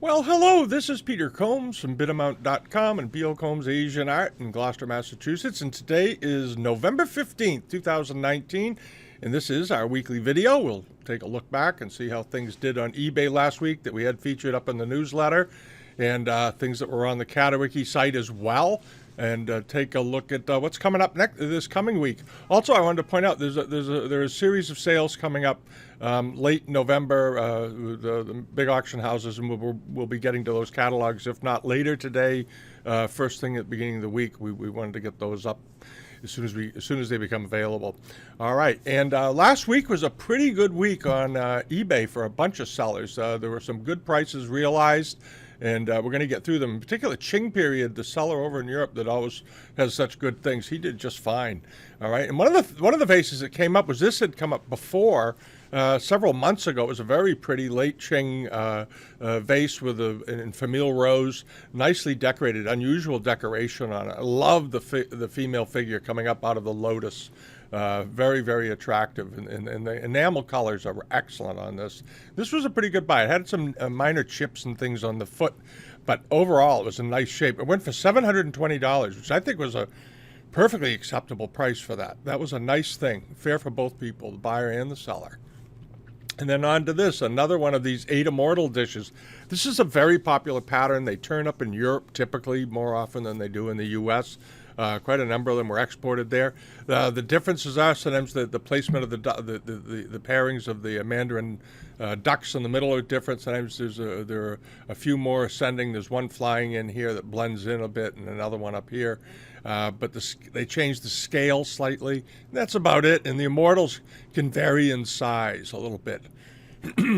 Well, hello, this is Peter Combs from Bidamount.com and B.O. Combs Asian Art in Gloucester, Massachusetts, and today is November 15th, 2019, and this is our weekly video. We'll take a look back and see how things did on eBay last week that we had featured up in the newsletter, and things that were on the Catawiki site as well, and take a look at what's coming up this coming week. Also, I wanted to point out there is a series of sales coming up late November. The big auction houses, and we'll be getting to those catalogs, if not later today, first thing at the beginning of the week. We wanted to get those up as soon as they become available. All right, and last week was a pretty good week on eBay for a bunch of sellers. There were some good prices realized, and we're going to get through them. In particular, Ching Period, the seller over in Europe that always has such good things, he did just fine. All right, and one of the vases that came up was this had come up before. Several months ago. It was a very pretty late Qing vase with in Famille Rose, nicely decorated, unusual decoration on it. I love the female figure coming up out of the lotus. Very, very attractive, and the enamel colors are excellent on this. This was a pretty good buy. It had some minor chips and things on the foot, but overall it was a nice shape. It went for $720, which I think was a perfectly acceptable price for that. That was a nice thing, fair for both people, the buyer and the seller. And then on to this, another one of these 8 immortal dishes. This is a very popular pattern. They turn up in Europe typically more often than they do in the U.S. Quite a number of them were exported there. The differences are sometimes the placement of the pairings of the mandarin ducks in the middle are different. Sometimes there are a few more ascending. There's one flying in here that blends in a bit, and another one up here. But they changed the scale slightly. That's about it. And the immortals can vary in size a little bit,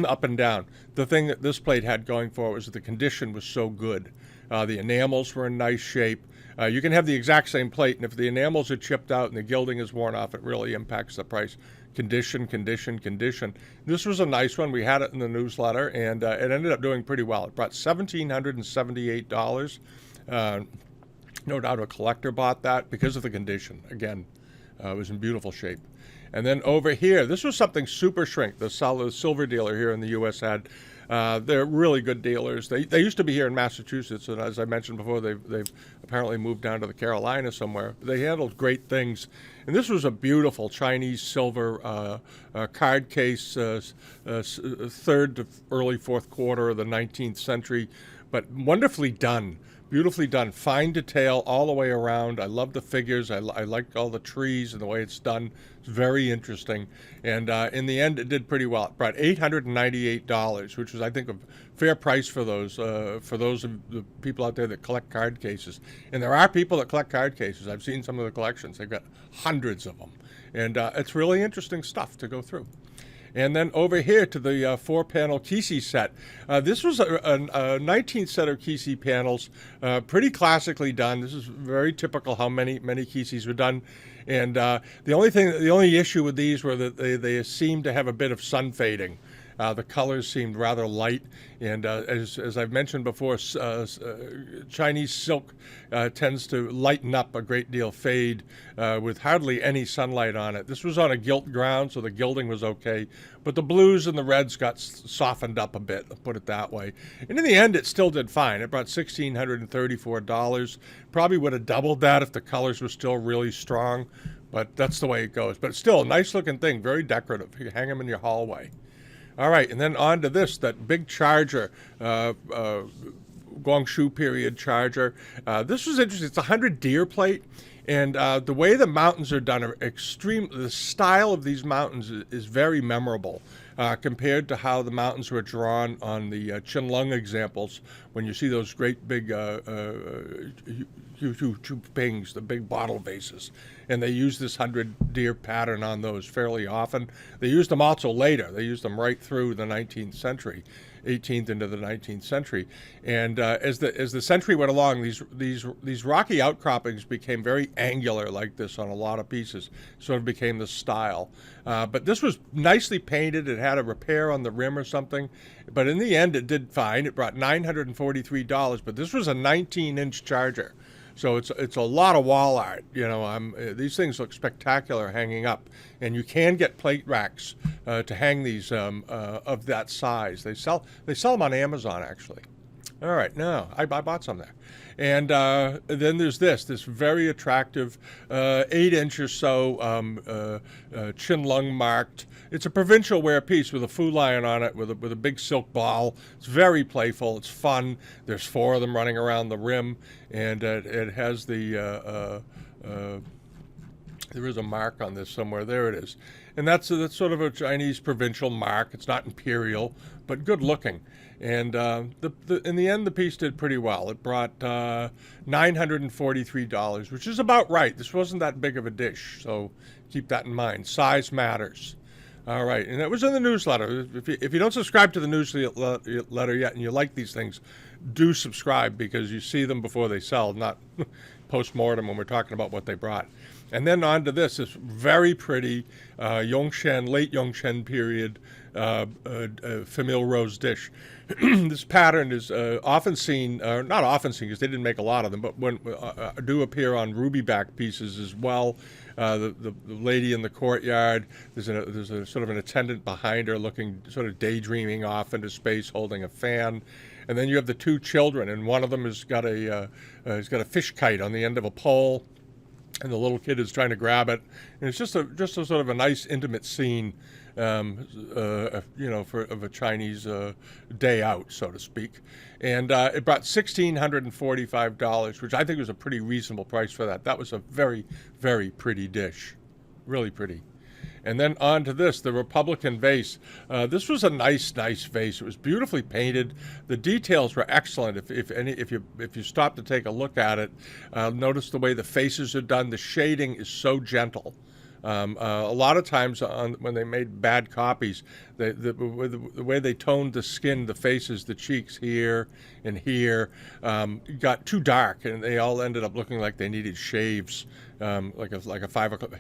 up and down. The thing that this plate had going for it was that the condition was so good. The enamels were in nice shape. You can have the exact same plate, and if the enamels are chipped out and the gilding is worn off, it really impacts the price. Condition. This was a nice one. We had it in the newsletter, and it ended up doing pretty well. It brought $1,778. No doubt a collector bought that because of the condition. Again, it was in beautiful shape. And then over here, this was something Super Shrink, the silver dealer here in the U.S. had. They're really good dealers. They used to be here in Massachusetts, and as I mentioned before, they've apparently moved down to the Carolinas somewhere. They handled great things. And this was a beautiful Chinese silver card case, third to early fourth quarter of the 19th century, but wonderfully done. Beautifully done, fine detail all the way around. I love the figures. I like all the trees and the way it's done. It's very interesting. And in the end, it did pretty well. It brought $898, which was, I think, a fair price for those of the people out there that collect card cases. And there are people that collect card cases. I've seen some of the collections. They've got hundreds of them. And it's really interesting stuff to go through. And then over here to the 4-panel Kangxi set. This was a 19th set of Kangxi panels, pretty classically done. This is very typical how many Kangxis were done. And the only issue with these were that they seemed to have a bit of sun fading. The colors seemed rather light, and as I've mentioned before, Chinese silk tends to lighten up a great deal, fade with hardly any sunlight on it. This was on a gilt ground, so the gilding was okay, but the blues and the reds got softened up a bit, I'll put it that way. And in the end, it still did fine. It brought $1,634. Probably would have doubled that if the colors were still really strong, but that's the way it goes. But still, a nice-looking thing, very decorative. You can hang them in your hallway. All right, and then on to this, that big charger, Guangxu period charger. This was interesting. It's a 100 deer plate, and the way the mountains are done are extreme. The style of these mountains is very memorable compared to how the mountains were drawn on the Qianlong examples. When you see those great big pings, the big bottle vases, and they use this 100 deer pattern on those fairly often. They used them also later. They used them right through the 19th century, 18th into the 19th century. And as the century went along, these rocky outcroppings became very angular like this on a lot of pieces. Sort of became the style. But this was nicely painted. It had a repair on the rim or something. But in the end, it did fine. It brought $943. But this was a 19-inch charger. So it's a lot of wall art. You know, these things look spectacular hanging up, and you can get plate racks to hang these of that size. They sell them on Amazon actually. All right, no, I bought some there. And then there's this very attractive 8-inch or so Qianlong marked. It's a provincial ware piece with a Fu lion on it with a big silk ball. It's very playful. It's fun. There's 4 of them running around the rim, and it has the there is a mark on this somewhere. There it is. And that's sort of a Chinese provincial mark. It's not imperial, but good looking. And in the end, the piece did pretty well. It brought $943, which is about right. This wasn't that big of a dish, so keep that in mind. Size matters. All right, and that was in the newsletter. If you don't subscribe to the newsletter yet and you like these things, do subscribe because you see them before they sell, not post-mortem when we're talking about what they brought. And then on to this very pretty Yongchen, late Yongchen period Famille Rose dish. This pattern is often seen, not often seen because they didn't make a lot of them, but when do appear on ruby back pieces as well. The lady in the courtyard, there's a sort of an attendant behind her looking, sort of daydreaming off into space holding a fan. And then you have the 2 children, and one of them has got a fish kite on the end of a pole, and the little kid is trying to grab it. And it's just a sort of a nice intimate scene, of a Chinese day out, so to speak. And it brought $1,645, which I think was a pretty reasonable price for that. That was a very, very pretty dish, really pretty. And then on to this, the Republican vase. This was a nice vase. It was beautifully painted. The details were excellent. If you stop to take a look at it, notice the way the faces are done. The shading is so gentle. A lot of times when they made bad copies, the way they toned the skin, the faces, the cheeks here and here, got too dark, and they all ended up looking like they needed shaves, like a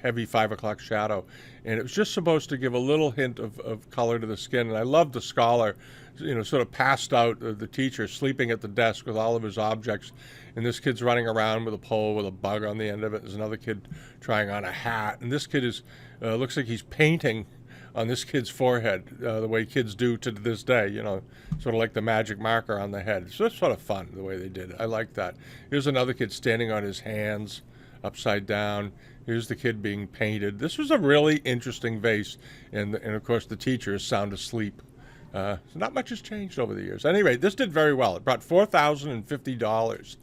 heavy 5 o'clock shadow. And it was just supposed to give a little hint of color to the skin. And I love the scholar, sort of passed out, the teacher sleeping at the desk with all of his objects. And this kid's running around with a pole with a bug on the end of it. There's another kid trying on a hat. And this kid looks like he's painting on this kid's forehead, the way kids do to this day, sort of like the magic marker on the head. It's just sort of fun the way they did it. I like that. Here's another kid standing on his hands upside down. Here's the kid being painted. This was a really interesting vase. And of course, the teacher is sound asleep. So not much has changed over the years. Anyway, this did very well. It brought $4,050,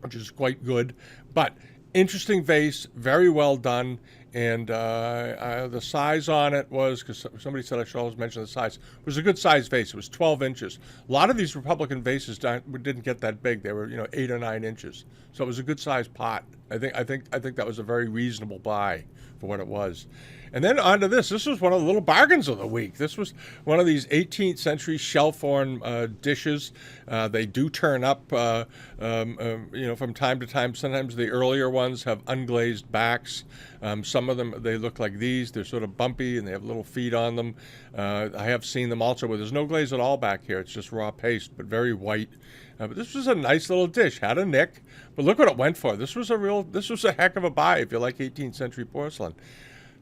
which is quite good. But interesting vase, very well done. And the size on it was, because somebody said I should always mention the size, it was a good size vase. It was 12 inches. A lot of these Republican vases didn't get that big. They were 8 or 9 inches. So it was a good sized pot. I think that was a very reasonable buy for what it was. And then on to this. This was one of the little bargains of the week. This was one of these 18th century shell-form dishes. They do turn up, from time to time. Sometimes the earlier ones have unglazed backs. Some of them, they look like these. They're sort of bumpy and they have little feet on them. I have seen them also where there's no glaze at all back here. It's just raw paste, but very white. But this was a nice little dish. Had a nick, but look what it went for. This was a heck of a buy if you like 18th century porcelain.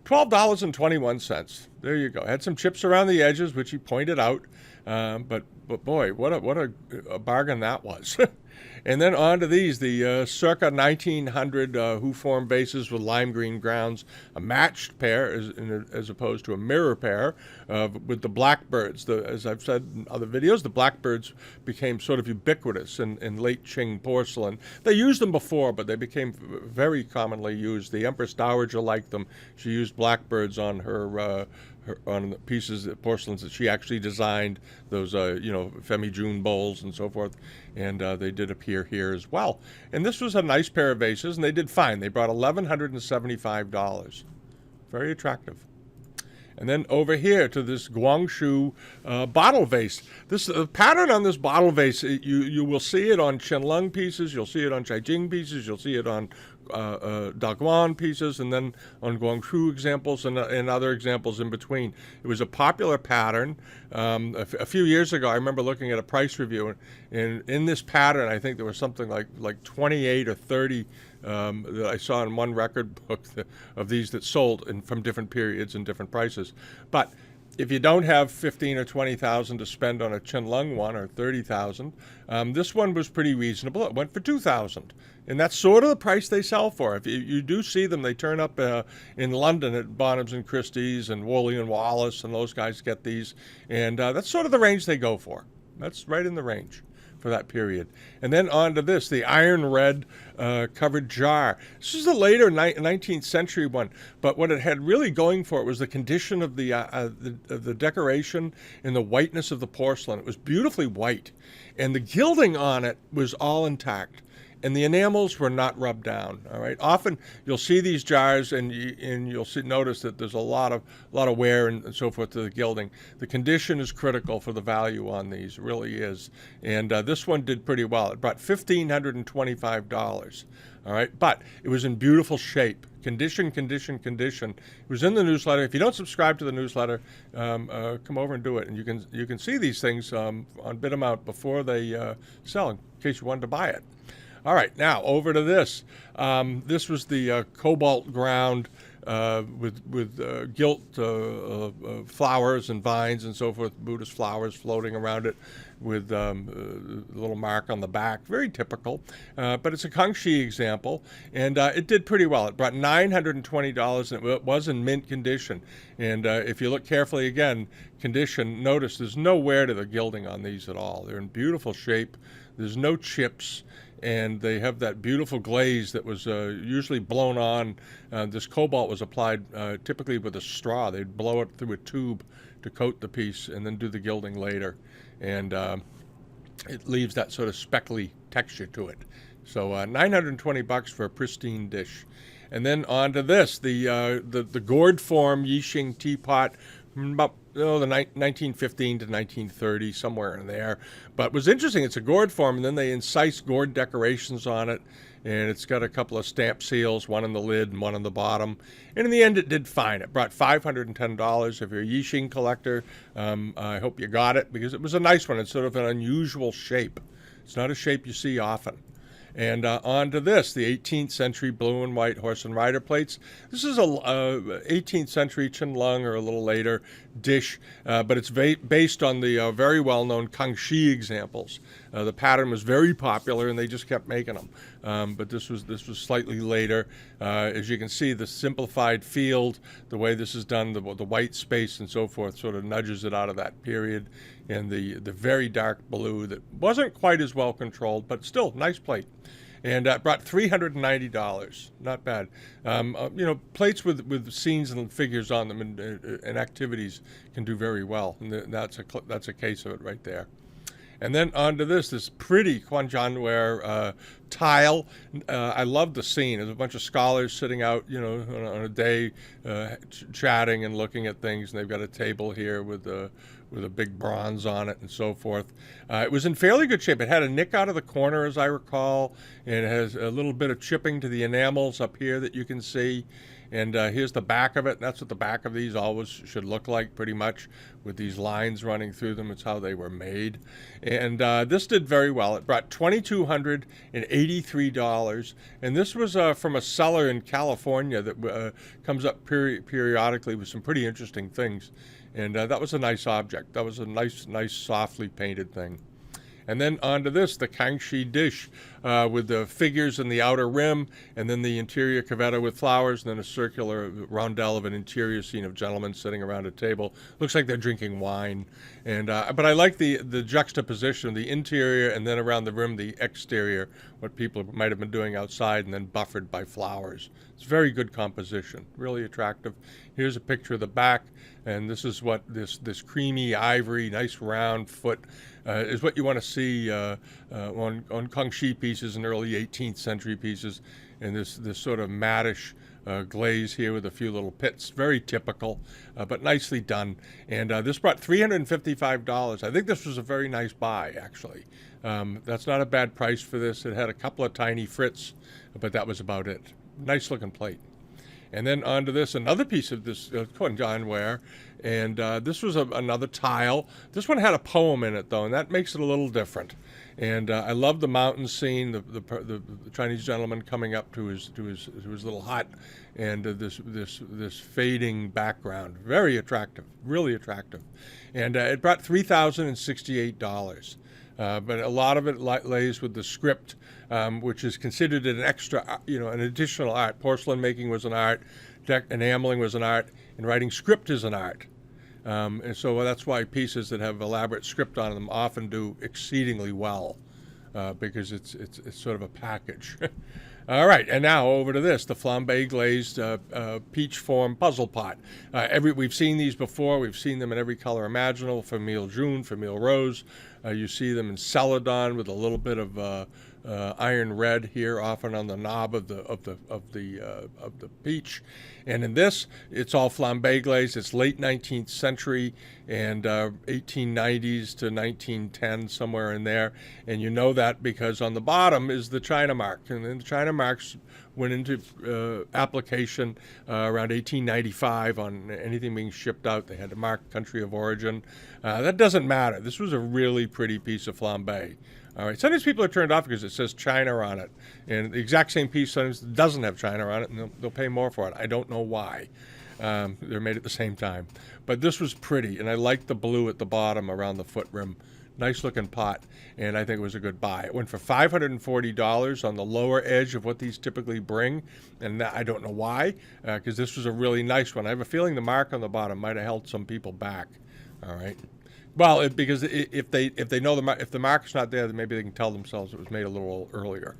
$12.21. There you go. Had some chips around the edges, which he pointed out. But boy, what a bargain that was. And then on to these, the circa 1900 Who Form vases with lime green grounds, a matched pair as opposed to a mirror pair with the Blackbirds. As I've said in other videos, the Blackbirds became sort of ubiquitous in late Qing porcelain. They used them before, but they became very commonly used. The Empress Dowager liked them. She used Blackbirds on on the pieces of porcelains that she actually designed, those Femi June bowls and so forth, and they did appear here as well. And this was a nice pair of vases, and they did fine. They brought $1,175. Very attractive. And then over here to this Guangzhou bottle vase. This pattern on this bottle vase, you will see it on Qianlong pieces, you'll see it on Caijing pieces, you'll see it on Daguan pieces, and then on Guangzhou examples and other examples in between. It was a popular pattern. A few years ago, I remember looking at a price review, and in this pattern, I think there was something like 28 or 30 that I saw in one record book of these that sold from different periods and different prices. But if you don't have 15 or 20,000 to spend on a Qianlong one, or 30,000, this one was pretty reasonable. It went for 2,000, and that's sort of the price they sell for. If you do see them, they turn up in London at Bonhams and Christie's and Woolley and Wallace, and those guys get these, and that's sort of the range they go for. That's right in the range for that period. And then on to this, the iron red covered jar. This is a later 19th century one, but what it had really going for it was the condition of the decoration and the whiteness of the porcelain. It was beautifully white, and the gilding on it was all intact, and the enamels were not rubbed down. All right. Often you'll see these jars, and you'll notice that there's a lot of wear and so forth to the gilding. The condition is critical for the value on these. It really is. And this one did pretty well. It brought $1,525. All right, but it was in beautiful shape. Condition. It was in the newsletter. If you don't subscribe to the newsletter, come over and do it, and you can see these things on Bidamount before they sell, in case you wanted to buy it. All right, now over to this. This was the Cobalt Ground with gilt flowers and vines and so forth, Buddhist flowers floating around it with a little mark on the back. Very typical, but it's a Kangxi example, and it did pretty well. It brought $920, and it was in mint condition. And if you look carefully again, condition, notice there's no wear to the gilding on these at all. They're in beautiful shape. There's no chips, and they have that beautiful glaze that was usually blown on. This cobalt was applied typically with a straw. They'd blow it through a tube to coat the piece and then do the gilding later. And it leaves that sort of speckly texture to it. So $920 for a pristine dish. And then on to this, the Gourd Form Yixing teapot, about the 1915 to 1930, somewhere in there. But what's interesting, it's a gourd form, and then they incise gourd decorations on it, and it's got a couple of stamp seals, one on the lid and one on the bottom. And in the end, it did fine. It brought $510. If you're a Yixing collector, I hope you got it, because it was a nice one. It's sort of an unusual shape. It's not a shape you see often. And on to this, the 18th century blue and white horse and rider plates. This is a 18th century Qianlong, or a little later, dish, but it's based on the very well-known Kangxi examples. The pattern was very popular, and they just kept making them. But this was slightly later. As you can see, the simplified field, the way this is done, the white space and so forth, sort of nudges it out of that period. And the very dark blue that wasn't quite as well controlled, but still nice plate. And brought $390. Not bad. Plates with scenes and figures on them and activities can do very well. And that's a case of it right there. And then onto this pretty Ware tile. I love the scene. There's a bunch of scholars sitting out, on a day, chatting and looking at things, and they've got a table here with a big bronze on it and so forth. It was in fairly good shape. It had a nick out of the corner, as I recall, and it has a little bit of chipping to the enamels up here that you can see. And here's the back of it. That's what the back of these always should look like, pretty much, with these lines running through them. It's how they were made. And this did very well. It brought $2,283. And this was from a seller in California that comes up periodically with some pretty interesting things. And that was a nice object. That was a nice, softly painted thing. And then onto this, the Kangxi Dish, with the figures in the outer rim, and then the interior cavetta with flowers, and then a circular rondelle of an interior scene of gentlemen sitting around a table. Looks like they're drinking wine. And but I like the juxtaposition of the interior, and then around the rim, the exterior, what people might have been doing outside, and then buffered by flowers. It's very good composition, really attractive. Here's a picture of the back, and this is what this creamy ivory, nice round foot is what you want to see on Kangxi pieces and early 18th century pieces, and this sort of mattish glaze here with a few little pits. Very typical, but nicely done. And this brought $355. I think this was a very nice buy, actually. That's not a bad price for this. It had a couple of tiny frits, but that was about it. Nice looking plate. And then onto this, another piece of this John Ware. And this was another tile. This one had a poem in it, though, and that makes it a little different. And I love the mountain scene, the Chinese gentleman coming up to his little hut, and this fading background. Very attractive, really attractive. And it brought $3,068. But a lot of it lays with the script, which is considered an extra, an additional art. Porcelain making was an art, enameling was an art, and writing script is an art. And so that's why pieces that have elaborate script on them often do exceedingly well, because it's sort of a package. All right, and now over to this, the Flambe glazed peach form puzzle pot. We've seen these before. We've seen them in every color imaginable. Famille Jaune, Famille Rose. You see them in celadon with a little bit of iron red here, often on the knob of the peach. And in this, it's all flambe glaze. It's late 19th century and 1890s to 1910, somewhere in there. And you know that because on the bottom is the China mark, and then the China marks went into application around 1895 on anything being shipped out. They had to mark country of origin. That doesn't matter. This was a really pretty piece of flambe. All right. Sometimes people are turned off because it says China on it, and the exact same piece sometimes doesn't have China on it, and they'll pay more for it. I don't know why. They're made at the same time. But this was pretty, and I liked the blue at the bottom around the foot rim. Nice looking pot, and I think it was a good buy. It went for $540 on the lower edge of what these typically bring, and I don't know why, because this was a really nice one. I have a feeling the mark on the bottom might have held some people back. All right. Well, because if they know if the mark's not there, then maybe they can tell themselves it was made a little earlier.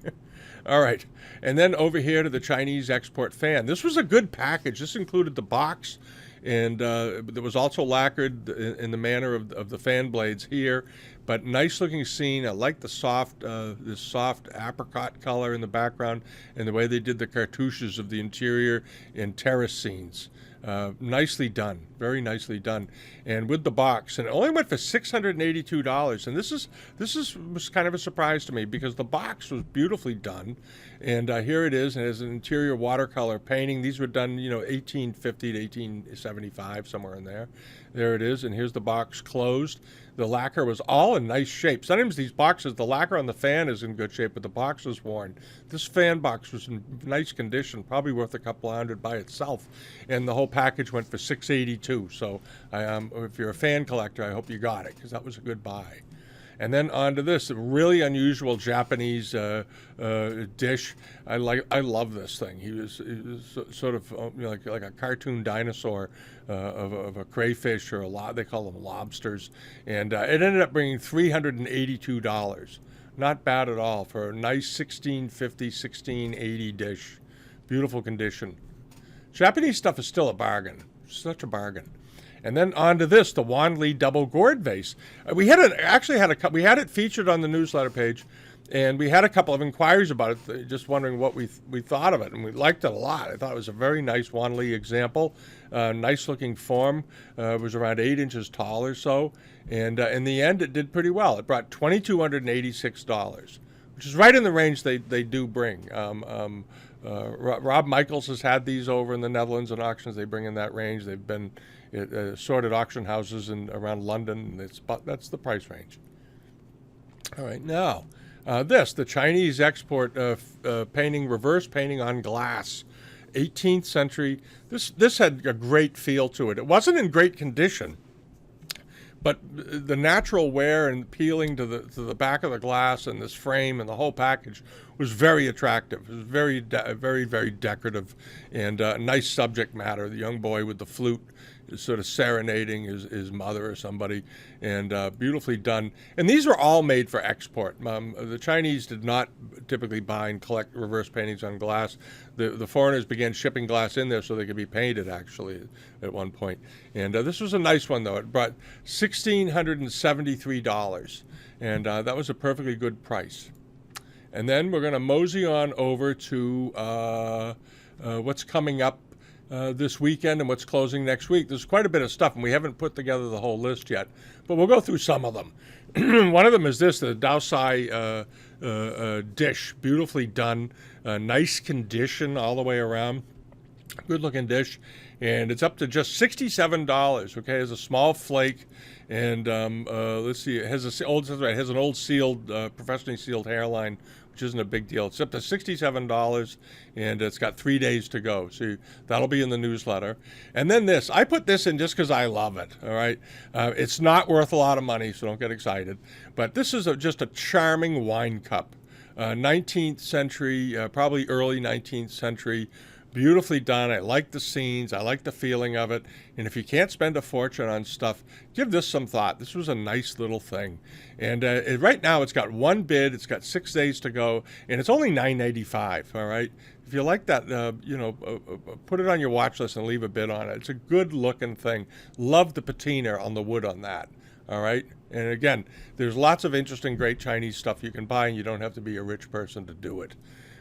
All right, and then over here to the Chinese export fan. This was a good package. This included the box, and there was also lacquered in the manner of the fan blades here. But nice looking scene. I like the this soft apricot color in the background, and the way they did the cartouches of the interior in terrace scenes. Nicely done, very nicely done, and with the box, and it only went for $682. And this was kind of a surprise to me because the box was beautifully done, and here it is, and it has an interior watercolor painting. These were done, 1850 to 1875, somewhere in there. There it is, and here's the box closed. The lacquer was all in nice shape. Sometimes these boxes, the lacquer on the fan is in good shape, but the box was worn. This fan box was in nice condition, probably worth a couple $100 by itself. And the whole package went for $682. So if you're a fan collector, I hope you got it, because that was a good buy. And then onto this, a really unusual Japanese dish. I love this thing. He was sort of like a cartoon dinosaur of a crayfish or they call them lobsters. And it ended up bringing $382. Not bad at all for a nice 1650, 1680 dish. Beautiful condition. Japanese stuff is still a bargain. Such a bargain. And then onto this, the Wanli double gourd vase. We had it featured on the newsletter page, and we had a couple of inquiries about it, just wondering what we thought of it, and we liked it a lot. I thought it was a very nice Wanli example, nice looking form. It was around 8 inches tall or so, and in the end, it did pretty well. It brought $2,286, which is right in the range they do bring. Rob Michaels has had these over in the Netherlands in auctions. They bring in that range. They've been sorted auction houses around London. That's the price range. All right, now the Chinese export painting, reverse painting on glass, 18th century. This had a great feel to it. It wasn't in great condition, but the natural wear and peeling to the back of the glass and this frame and the whole package was very attractive. It was very, very, very decorative, and nice subject matter. The young boy with the flute is sort of serenading his mother or somebody, and beautifully done. And these were all made for export. The Chinese did not typically buy and collect reverse paintings on glass. The foreigners began shipping glass in there so they could be painted, actually, at one point. And this was a nice one, though. It brought $1,673, and that was a perfectly good price. And then we're going to mosey on over to what's coming up this weekend and what's closing next week. There's quite a bit of stuff, and we haven't put together the whole list yet, but we'll go through some of them. One of them is this, the Daosai dish, beautifully done, nice condition all the way around. Good looking dish, and it's up to just $67. Okay, it's a small flake, and let's see, it has it has an old sealed, professionally sealed hairline, which isn't a big deal. It's up to $67, and it's got 3 days to go. So that'll be in the newsletter. And then this, I put this in just because I love it. All right, it's not worth a lot of money, so don't get excited. But this is just a charming wine cup, 19th century, probably early 19th century. Beautifully done. I like the scenes. I like the feeling of it. And if you can't spend a fortune on stuff, give this some thought. This was a nice little thing. And right now it's got one bid. It's got 6 days to go, and it's only $9.85. All right. If you like that, put it on your watch list and leave a bid on it. It's a good looking thing. Love the patina on the wood on that. All right. And again, there's lots of interesting, great Chinese stuff you can buy, and you don't have to be a rich person to do it.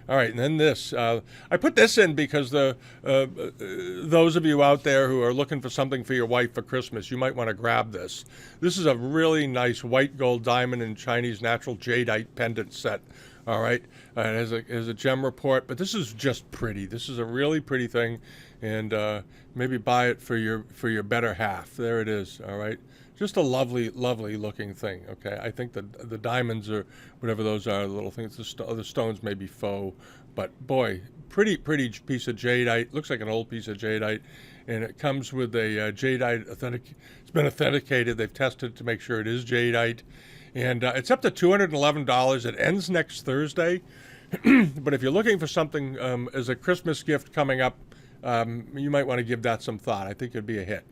All right, and then this. I put this in because those of you out there who are looking for something for your wife for Christmas, you might want to grab this. This is a really nice white gold diamond and Chinese natural jadeite pendant set. All right, it has a gem report, but this is just pretty. This is a really pretty thing, and maybe buy it for your better half. There it is. All right. Just a lovely, lovely looking thing. Okay, I think that the diamonds or whatever those are, the little things, the stones may be faux, but boy, pretty piece of jadeite. Looks like an old piece of jadeite, and it comes with a jadeite authentic. It's been authenticated. They've tested to make sure it is jadeite, and it's up to $211. It ends next Thursday, but if you're looking for something as a Christmas gift coming up, you might want to give that some thought. I think it'd be a hit.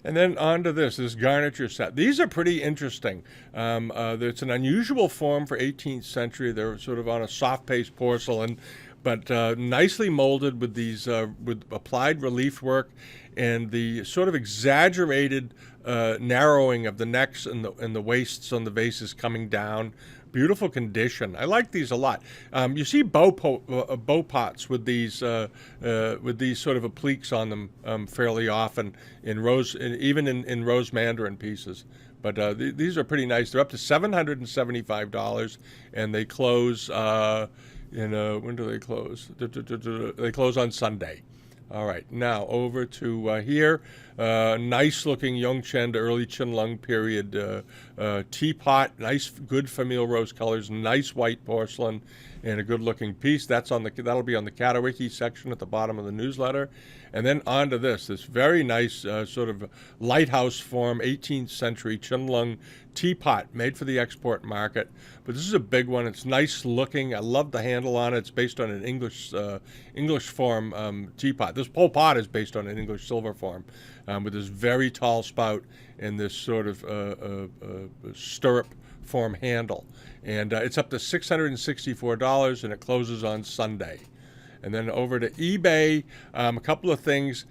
And then on to this garniture set. These are pretty interesting. It's an unusual form for 18th century. They're sort of on a soft paste porcelain, but nicely molded with these with applied relief work and the sort of exaggerated narrowing of the necks and the waists on the vases coming down. Beautiful condition. I like these a lot. You see bow pots with these sort of appliques on them fairly often even in rose mandarin pieces. But these are pretty nice. They're up to $775, and they close. When do they close? They close on Sunday. All right, now over to here. Nice-looking Yongchen to early Qianlong period teapot. Nice, good Famille Rose colors. Nice white porcelain, and a good-looking piece. That'll be on the Catawiki section at the bottom of the newsletter. And then on to this very nice sort of lighthouse form 18th century Qianlong teapot made for the export market. But this is a big one. It's nice looking. I love the handle on it. It's based on an English form teapot. This whole pot is based on an English silver form with this very tall spout and this sort of stirrup form handle. And it's up to $664, and it closes on Sunday. And then over to eBay, a couple of things.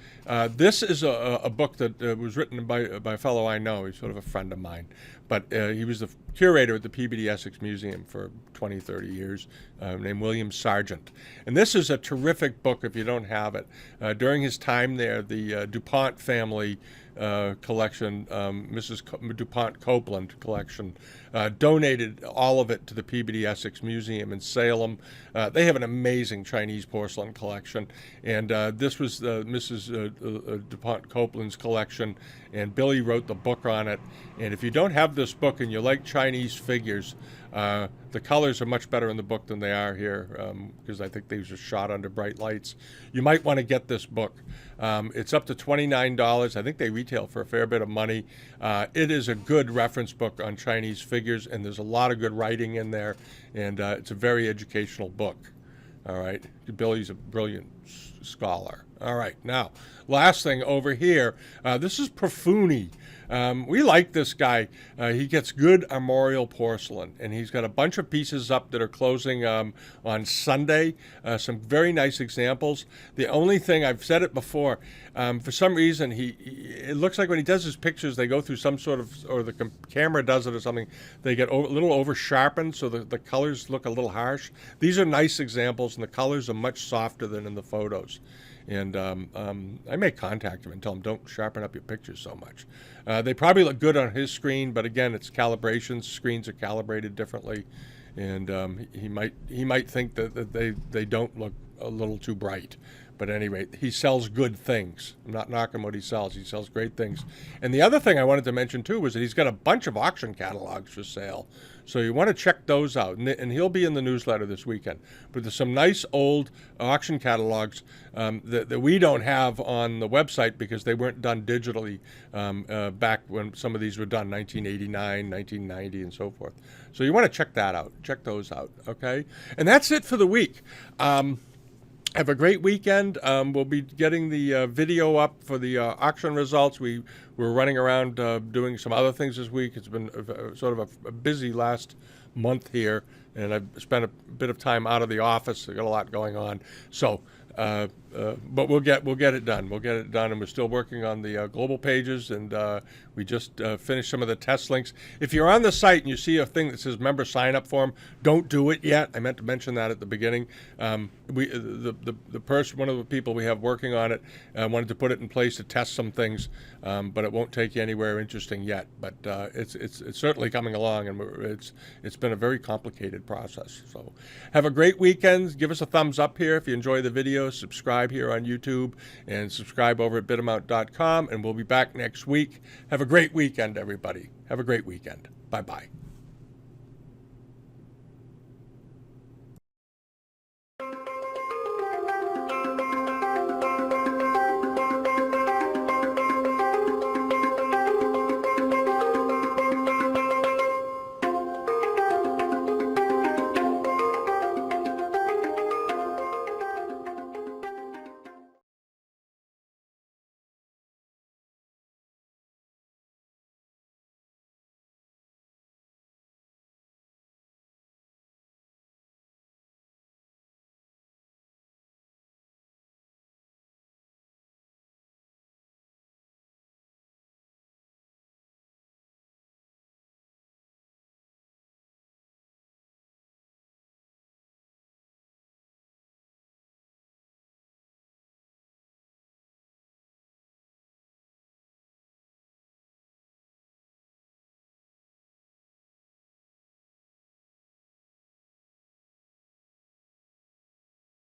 This is a book that was written by a fellow I know. He's sort of a friend of mine. But he was the curator at the Peabody Essex Museum for 20, 30 years, named William Sargent. And this is a terrific book if you don't have it. During his time there, the DuPont family collection, Mrs. DuPont Copeland collection, donated all of it to the Peabody Essex Museum in Salem. They have an amazing Chinese porcelain collection, and this was Mrs. DuPont Copeland's collection, and Billy wrote the book on it. And if you don't have this book and you like Chinese figures, the colors are much better in the book than they are here because I think these are shot under bright lights. You might want to get this book. It's up to $29. I think they retail for a fair bit of money. It is a good reference book on Chinese figures, and there's a lot of good writing in there, and it's a very educational book. All right. Billy's a brilliant scholar. All right. Now, last thing over here, this is Profuni. We like this guy. He gets good armorial porcelain, and he's got a bunch of pieces up that are closing on Sunday. Some very nice examples. The only thing, I've said it before, for some reason, it looks like when he does his pictures, they go through some sort of, or the camera does it or something, they get a little over sharpened, so the colors look a little harsh. These are nice examples, and the colors are much softer than in the photos. And I may contact him and tell him, don't sharpen up your pictures so much. They probably look good on his screen, but again, it's calibrations. Screens are calibrated differently, and he might think that they don't look a little too bright. But at any rate, he sells good things. I'm not knocking what he sells. He sells great things. And the other thing I wanted to mention, too, was that he's got a bunch of auction catalogs for sale. So you want to check those out. And he'll be in the newsletter this weekend. But there's some nice old auction catalogs that we don't have on the website because they weren't done digitally back when some of these were done, 1989, 1990, and so forth. So you want to check that out. Check those out, okay? And that's it for the week. Have a great weekend. We'll be getting the video up for the auction results. We're running around doing some other things this week. It's been sort of a busy last month here, and I've spent a bit of time out of the office. I got a lot going on. So, but we'll get it done. We'll get it done, and we're still working on the global pages, and we just finished some of the test links. If you're on the site and you see a thing that says member sign up form, don't do it yet. I meant to mention that at the beginning. The person, one of the people we have working on it, wanted to put it in place to test some things, but it won't take you anywhere interesting yet. But it's certainly coming along, and it's been a very complicated process. So have a great weekend. Give us a thumbs up here if you enjoy the video. Subscribe here on YouTube and subscribe over at Bidamount.com, and we'll be back next week. Have a great weekend, everybody. Have a great weekend. Bye-bye.